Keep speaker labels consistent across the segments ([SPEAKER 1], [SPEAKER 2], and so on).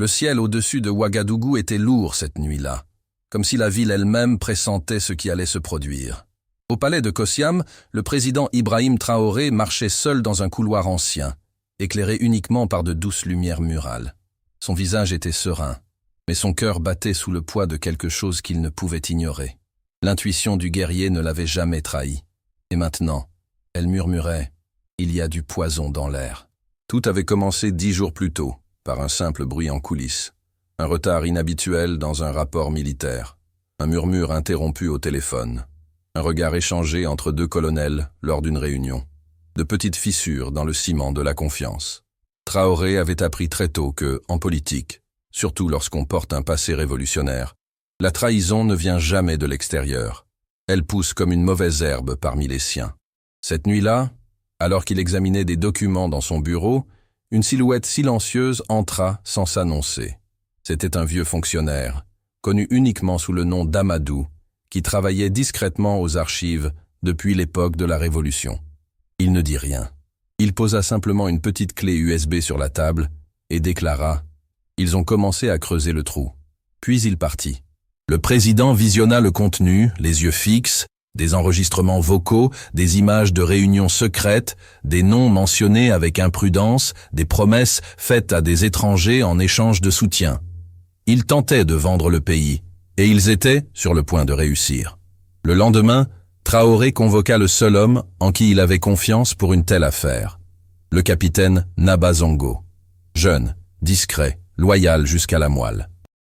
[SPEAKER 1] Le ciel au-dessus de Ouagadougou était lourd cette nuit-là, comme si la ville elle-même pressentait ce qui allait se produire. Au palais de Kossiam, le président Ibrahim Traoré marchait seul dans un couloir ancien, éclairé uniquement par de douces lumières murales. Son visage était serein, mais son cœur battait sous le poids de quelque chose qu'il ne pouvait ignorer. L'intuition du guerrier ne l'avait jamais trahi. Et maintenant, elle murmurait « Il y a du poison dans l'air ». Tout avait commencé 10 jours plus tôt, par un simple bruit en coulisses. Un retard inhabituel dans un rapport militaire. Un murmure interrompu au téléphone. Un regard échangé entre 2 colonels lors d'une réunion. De petites fissures dans le ciment de la confiance. Traoré avait appris très tôt que, en politique, surtout lorsqu'on porte un passé révolutionnaire, la trahison ne vient jamais de l'extérieur. Elle pousse comme une mauvaise herbe parmi les siens. Cette nuit-là, alors qu'il examinait des documents dans son bureau, une silhouette silencieuse entra sans s'annoncer. C'était un vieux fonctionnaire, connu uniquement sous le nom d'Amadou, qui travaillait discrètement aux archives depuis l'époque de la Révolution. Il ne dit rien. Il posa simplement une petite clé USB sur la table et déclara « Ils ont commencé à creuser le trou ». Puis il partit. Le président visionna le contenu, les yeux fixes, des enregistrements vocaux, des images de réunions secrètes, des noms mentionnés avec imprudence, des promesses faites à des étrangers en échange de soutien. Ils tentaient de vendre le pays, et ils étaient sur le point de réussir. Le lendemain, Traoré convoqua le seul homme en qui il avait confiance pour une telle affaire, le capitaine Naba Zongo. Jeune, discret, loyal jusqu'à la moelle.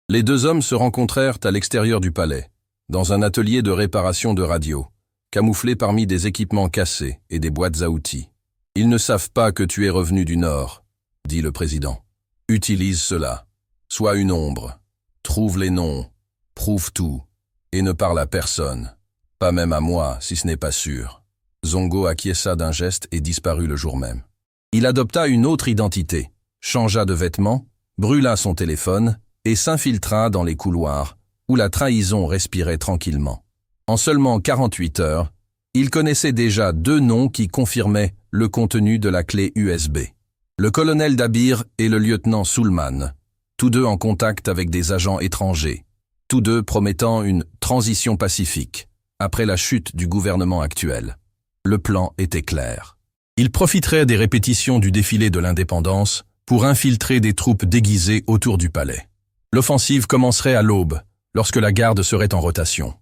[SPEAKER 1] Les 2 hommes se rencontrèrent à l'extérieur du palais, dans un atelier de réparation de radio, camouflé parmi des équipements cassés et des boîtes à outils. « Ils ne savent pas que tu es revenu du Nord », dit le président. « Utilise cela. Sois une ombre. Trouve les noms. Prouve tout. Et ne parle à personne. Pas même à moi, si ce n'est pas sûr. » Zongo acquiesça d'un geste et disparut le jour même. Il adopta une autre identité, changea de vêtements, brûla son téléphone et s'infiltra dans les couloirs, où la trahison respirait tranquillement. En seulement 48 heures, il connaissait déjà 2 noms qui confirmaient le contenu de la clé USB. Le colonel Dabir et le lieutenant Soulman, tous 2 en contact avec des agents étrangers, tous 2 promettant une transition pacifique, après la chute du gouvernement actuel. Le plan était clair. Ils profiteraient des répétitions du défilé de l'indépendance pour infiltrer des troupes déguisées autour du palais. L'offensive commencerait à l'aube, lorsque la garde serait en rotation.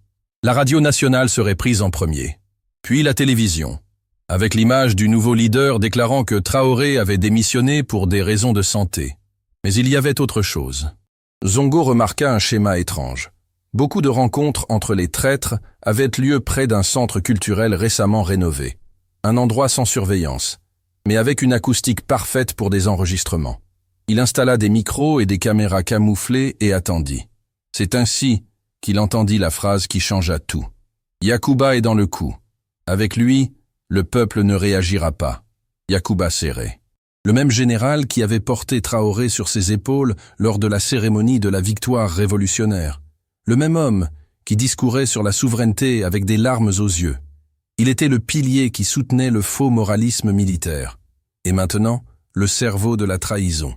[SPEAKER 1] La radio nationale serait prise en premier, puis la télévision, avec l'image du nouveau leader déclarant que Traoré avait démissionné pour des raisons de santé. Mais il y avait autre chose. Zongo remarqua un schéma étrange. Beaucoup de rencontres entre les traîtres avaient lieu près d'un centre culturel récemment rénové, un endroit sans surveillance, mais avec une acoustique parfaite pour des enregistrements. Il installa des micros et des caméras camouflées et attendit. C'est ainsi qu'il entendit la phrase qui changea tout. Yacouba est dans le coup. Avec lui, le peuple ne réagira pas. Yacouba Séré. Le même général qui avait porté Traoré sur ses épaules lors de la cérémonie de la victoire révolutionnaire. Le même homme qui discourait sur la souveraineté avec des larmes aux yeux. Il était le pilier qui soutenait le faux moralisme militaire. Et maintenant, le cerveau de la trahison.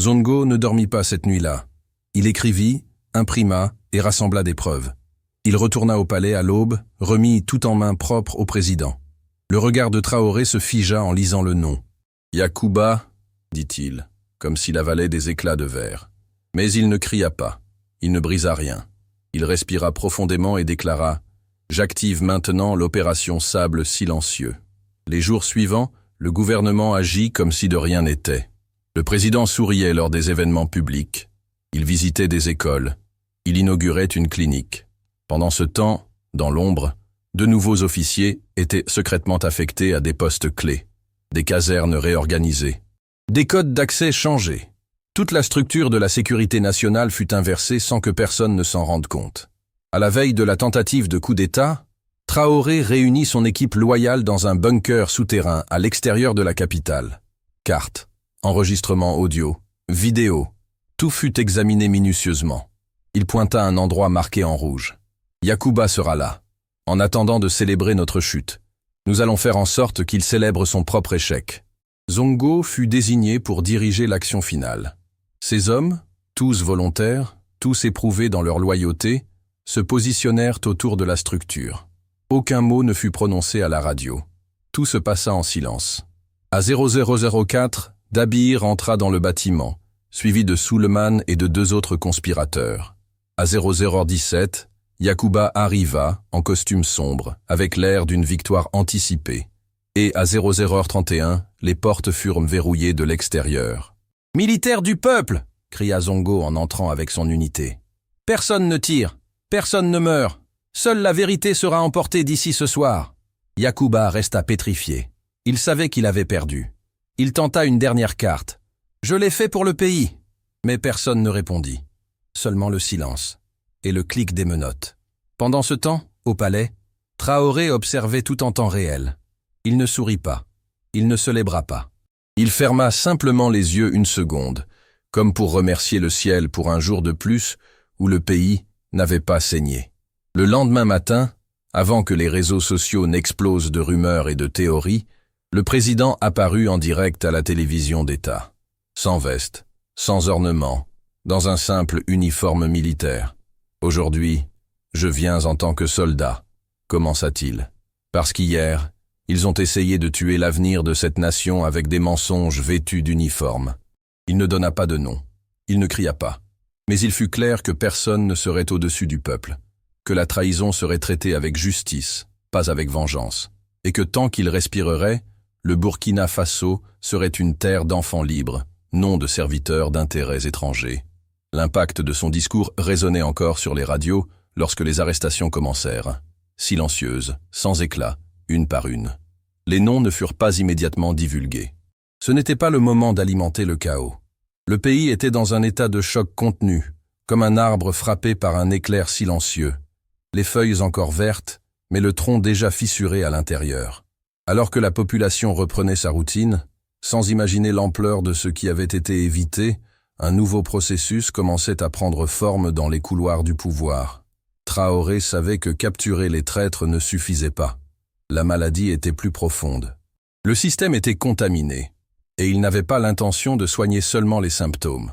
[SPEAKER 1] Zongo ne dormit pas cette nuit-là. Il écrivit, imprima et rassembla des preuves. Il retourna au palais à l'aube, remit tout en main propre au président. Le regard de Traoré se figea en lisant le nom. « Yacouba » dit-il, comme s'il avalait des éclats de verre. Mais il ne cria pas. Il ne brisa rien. Il respira profondément et déclara « J'active maintenant l'opération Sable silencieux ». Les jours suivants, le gouvernement agit comme si de rien n'était. Le président souriait lors des événements publics. Il visitait des écoles. Il inaugurait une clinique. Pendant ce temps, dans l'ombre, 2 nouveaux officiers étaient secrètement affectés à des postes clés, des casernes réorganisées, des codes d'accès changés. Toute la structure de la sécurité nationale fut inversée sans que personne ne s'en rende compte. À la veille de la tentative de coup d'État, Traoré réunit son équipe loyale dans un bunker souterrain à l'extérieur de la capitale. Cartes, enregistrements audio, vidéos, tout fut examiné minutieusement. Il pointa un endroit marqué en rouge. Yacouba sera là. En attendant de célébrer notre chute, nous allons faire en sorte qu'il célèbre son propre échec. Zongo fut désigné pour diriger l'action finale. Ces hommes, Tous volontaires, tous éprouvés dans leur loyauté, se positionnèrent autour de la structure. Aucun mot ne fut prononcé à la radio. Tout se passa en silence. À 0004, Dabir entra dans le bâtiment, suivi de Suleiman et de 2 autres conspirateurs. À 0017, Yacouba arriva, en costume sombre, avec l'air d'une victoire anticipée. Et à 0031, les portes furent verrouillées de l'extérieur. « Militaires du peuple !» cria Zongo en entrant avec son unité. « Personne ne tire, personne ne meurt. Seule la vérité sera emportée d'ici ce soir. » Yacouba resta pétrifié. Il savait qu'il avait perdu. Il tenta une dernière carte. « Je l'ai fait pour le pays !» Mais personne ne répondit. Seulement le silence et le clic des menottes. Pendant ce temps, au palais, Traoré observait tout en temps réel. Il ne sourit pas. Il ne se lébra pas. Il ferma simplement les yeux une seconde, comme pour remercier le ciel pour un jour de plus où le pays n'avait pas saigné. Le lendemain matin, avant que les réseaux sociaux n'explosent de rumeurs et de théories, le président apparut en direct à la télévision d'État. Sans veste, sans ornement, dans un simple uniforme militaire. « Aujourd'hui, je viens en tant que soldat », commença-t-il. « Parce qu'hier, ils ont essayé de tuer l'avenir de cette nation avec des mensonges vêtus d'uniforme. » Il ne donna pas de nom. Il ne cria pas. Mais il fut clair que personne ne serait au-dessus du peuple, que la trahison serait traitée avec justice, pas avec vengeance, et que tant qu'il respirerait, le Burkina Faso serait une terre d'enfants libres, non de serviteurs d'intérêts étrangers. L'impact de son discours résonnait encore sur les radios lorsque les arrestations commencèrent, silencieuses, sans éclat, une par une. Les noms ne furent pas immédiatement divulgués. Ce n'était pas le moment d'alimenter le chaos. Le pays était dans un état de choc contenu, comme un arbre frappé par un éclair silencieux. Les feuilles encore vertes, mais le tronc déjà fissuré à l'intérieur. Alors que la population reprenait sa routine, sans imaginer l'ampleur de ce qui avait été évité, un nouveau processus commençait à prendre forme dans les couloirs du pouvoir. Traoré savait que capturer les traîtres ne suffisait pas. La maladie était plus profonde. Le système était contaminé, et il n'avait pas l'intention de soigner seulement les symptômes.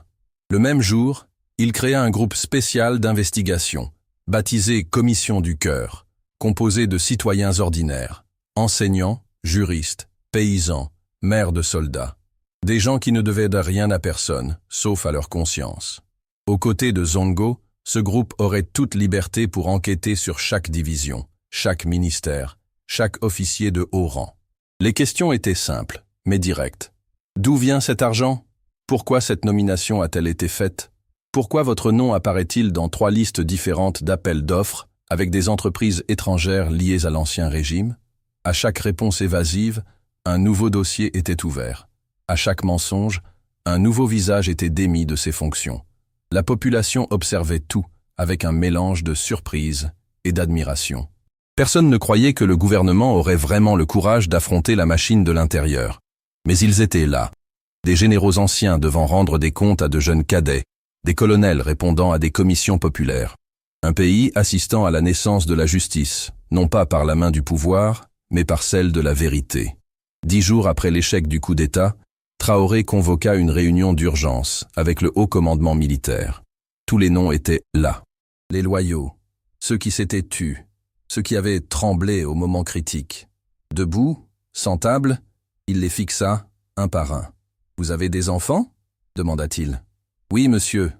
[SPEAKER 1] Le même jour, il créa un groupe spécial d'investigation, baptisé Commission du Cœur, composé de citoyens ordinaires, enseignants, juristes, paysans, mères de soldats. Des gens qui ne devaient de rien à personne, sauf à leur conscience. Aux côtés de Zongo, ce groupe aurait toute liberté pour enquêter sur chaque division, chaque ministère, chaque officier de haut rang. Les questions étaient simples, mais directes. D'où vient cet argent? Pourquoi cette nomination a-t-elle été faite? Pourquoi votre nom apparaît-il dans 3 listes différentes d'appels d'offres avec des entreprises étrangères liées à l'ancien régime? À chaque réponse évasive, un nouveau dossier était ouvert. À chaque mensonge, un nouveau visage était démis de ses fonctions. La population observait tout, avec un mélange de surprise et d'admiration. Personne ne croyait que le gouvernement aurait vraiment le courage d'affronter la machine de l'intérieur. Mais ils étaient là. Des généraux anciens devant rendre des comptes à de jeunes cadets, des colonels répondant à des commissions populaires. Un pays assistant à la naissance de la justice, non pas par la main du pouvoir, mais par celle de la vérité. 10 jours après l'échec du coup d'État, Traoré convoqua une réunion d'urgence avec le haut commandement militaire. Tous les noms étaient là. Les loyaux, ceux qui s'étaient tus, ceux qui avaient tremblé au moment critique. Debout, sans table, il les fixa, un par un. « Vous avez des enfants ?» demanda-t-il. « Oui, monsieur »,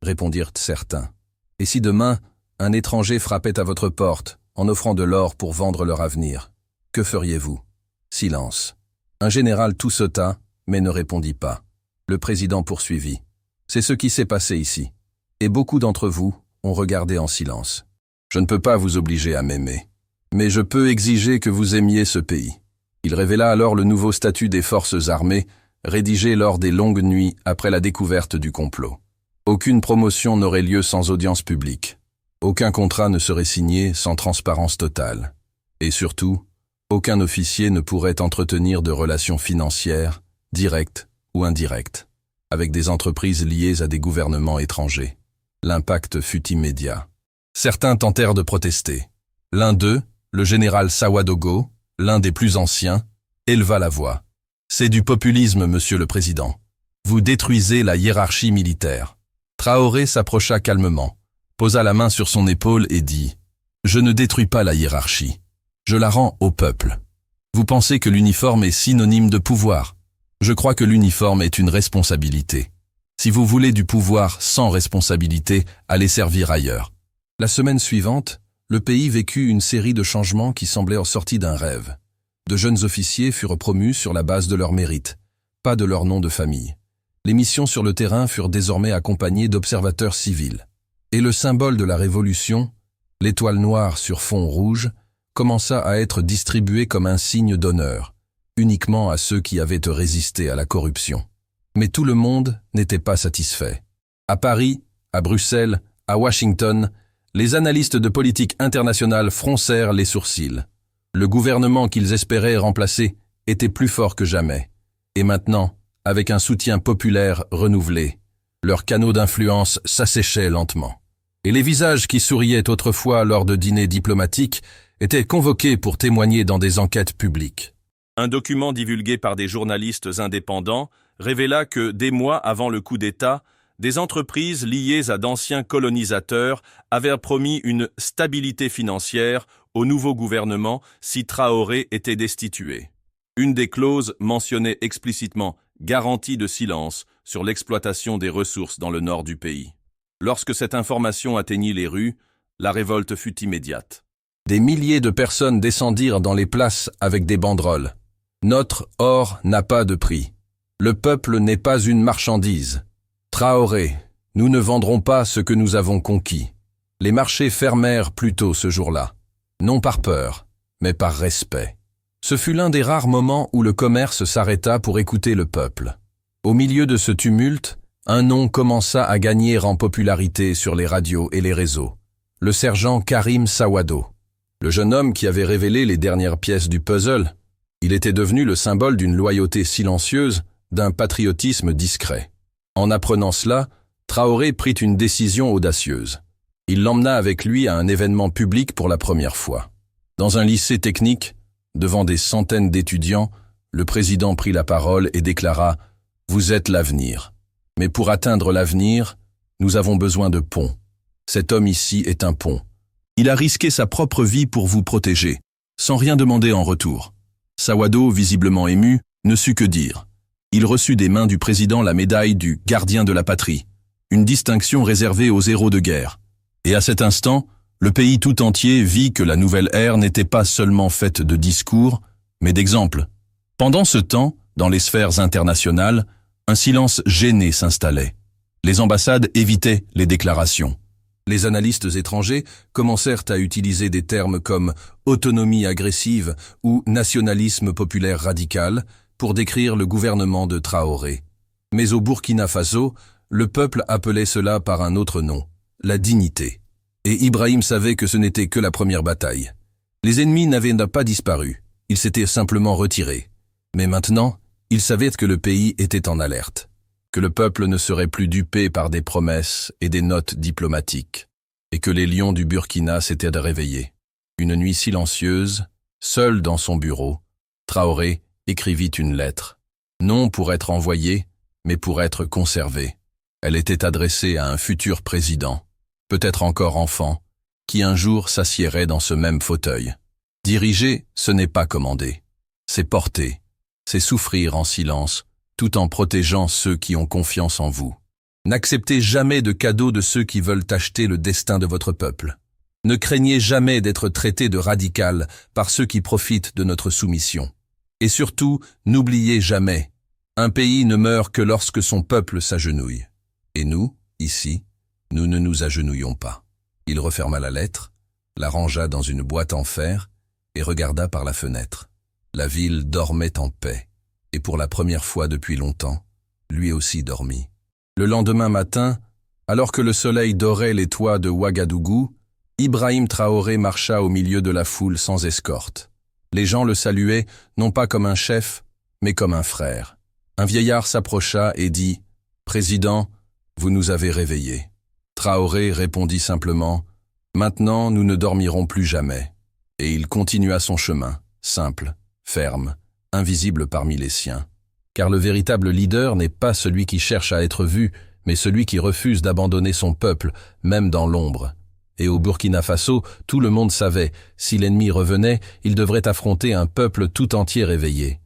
[SPEAKER 1] répondirent certains. « Et si demain, un étranger frappait à votre porte, en offrant de l'or pour vendre leur avenir, que feriez-vous » Silence. Un général tout sauta, mais ne répondit pas. Le président poursuivit. « C'est ce qui s'est passé ici. Et beaucoup d'entre vous ont regardé en silence. Je ne peux pas vous obliger à m'aimer. Mais je peux exiger que vous aimiez ce pays. » Il révéla alors le nouveau statut des forces armées, rédigé lors des longues nuits après la découverte du complot. Aucune promotion n'aurait lieu sans audience publique. Aucun contrat ne serait signé sans transparence totale. Et surtout, aucun officier ne pourrait entretenir de relations financières, directes ou indirectes, avec des entreprises liées à des gouvernements étrangers. L'impact fut immédiat. Certains tentèrent de protester. L'un d'eux, le général Sawadogo, l'un des plus anciens, éleva la voix. « C'est du populisme, monsieur le président. Vous détruisez la hiérarchie militaire. Traoré s'approcha calmement, posa la main sur son épaule et dit « Je ne détruis pas la hiérarchie. Je la rends au peuple. Vous pensez que l'uniforme est synonyme de pouvoir? Je crois que l'uniforme est une responsabilité. Si vous voulez du pouvoir sans responsabilité, allez servir ailleurs. » La semaine suivante, le pays vécut une série de changements qui semblaient sortis d'un rêve. De jeunes officiers furent promus sur la base de leur mérite, pas de leur nom de famille. Les missions sur le terrain furent désormais accompagnées d'observateurs civils. Et le symbole de la Révolution, l'étoile noire sur fond rouge, commença à être distribué comme un signe d'honneur, uniquement à ceux qui avaient résisté à la corruption. Mais tout le monde n'était pas satisfait. À Paris, à Bruxelles, à Washington, les analystes de politique internationale froncèrent les sourcils. Le gouvernement qu'ils espéraient remplacer était plus fort que jamais. Et maintenant, avec un soutien populaire renouvelé, leurs canaux d'influence s'asséchaient lentement. Et les visages qui souriaient autrefois lors de dîners diplomatiques étaient convoqués pour témoigner dans des enquêtes publiques. Un document divulgué par des journalistes indépendants révéla que, des mois avant le coup d'État, des entreprises liées à d'anciens colonisateurs avaient promis une stabilité financière au nouveau gouvernement si Traoré était destitué. Une des clauses mentionnait explicitement garantie de silence sur l'exploitation des ressources dans le nord du pays. Lorsque cette information atteignit les rues, la révolte fut immédiate. Des milliers de personnes descendirent dans les places avec des banderoles. « Notre or n'a pas de prix. Le peuple n'est pas une marchandise. Traoré, nous ne vendrons pas ce que nous avons conquis. » Les marchés fermèrent plus tôt ce jour-là. Non par peur, mais par respect. Ce fut l'un des rares moments où le commerce s'arrêta pour écouter le peuple. Au milieu de ce tumulte, un nom commença à gagner en popularité sur les radios et les réseaux. Le sergent Karim Sawado. Le jeune homme qui avait révélé les dernières pièces du puzzle. Il était devenu le symbole d'une loyauté silencieuse, d'un patriotisme discret. En apprenant cela, Traoré prit une décision audacieuse. Il l'emmena avec lui à un événement public pour la première fois. Dans un lycée technique, devant des centaines d'étudiants, le président prit la parole et déclara « Vous êtes l'avenir. Mais pour atteindre l'avenir, nous avons besoin de ponts. Cet homme ici est un pont. Il a risqué sa propre vie pour vous protéger, sans rien demander en retour. » Sawado, visiblement ému, ne sut que dire. Il reçut des mains du président la médaille du « gardien de la patrie », une distinction réservée aux héros de guerre. Et à cet instant, le pays tout entier vit que la nouvelle ère n'était pas seulement faite de discours, mais d'exemples. Pendant ce temps, dans les sphères internationales, un silence gêné s'installait. Les ambassades évitaient les déclarations. Les analystes étrangers commencèrent à utiliser des termes comme « autonomie agressive » ou « nationalisme populaire radical » pour décrire le gouvernement de Traoré. Mais au Burkina Faso, le peuple appelait cela par un autre nom, la dignité. Et Ibrahim savait que ce n'était que la première bataille. Les ennemis n'avaient pas disparu, ils s'étaient simplement retirés. Mais maintenant, il savait que le pays était en alerte, que le peuple ne serait plus dupé par des promesses et des notes diplomatiques, et que les lions du Burkina s'étaient réveillés. Une nuit silencieuse, seul dans son bureau, Traoré écrivit une lettre, non pour être envoyée, mais pour être conservée. Elle était adressée à un futur président, peut-être encore enfant, qui un jour s'assiérait dans ce même fauteuil. Diriger, ce n'est pas commander, c'est porter, c'est souffrir en silence, tout en protégeant ceux qui ont confiance en vous. N'acceptez jamais de cadeaux de ceux qui veulent acheter le destin de votre peuple. Ne craignez jamais d'être traité de radical par ceux qui profitent de notre soumission. Et surtout, n'oubliez jamais, un pays ne meurt que lorsque son peuple s'agenouille. Et nous, ici, nous ne nous agenouillons pas. Il referma la lettre, la rangea dans une boîte en fer et regarda par la fenêtre. La ville dormait en paix, et pour la première fois depuis longtemps, lui aussi dormit. Le lendemain matin, alors que le soleil dorait les toits de Ouagadougou, Ibrahim Traoré marcha au milieu de la foule sans escorte. Les gens le saluaient non pas comme un chef, mais comme un frère. Un vieillard s'approcha et dit « Président, vous nous avez réveillés. » Traoré répondit simplement « Maintenant, nous ne dormirons plus jamais. » Et il continua son chemin, simple, ferme, invisible parmi les siens. Car le véritable leader n'est pas celui qui cherche à être vu, mais celui qui refuse d'abandonner son peuple, même dans l'ombre. Et au Burkina Faso, tout le monde savait, si l'ennemi revenait, il devrait affronter un peuple tout entier réveillé.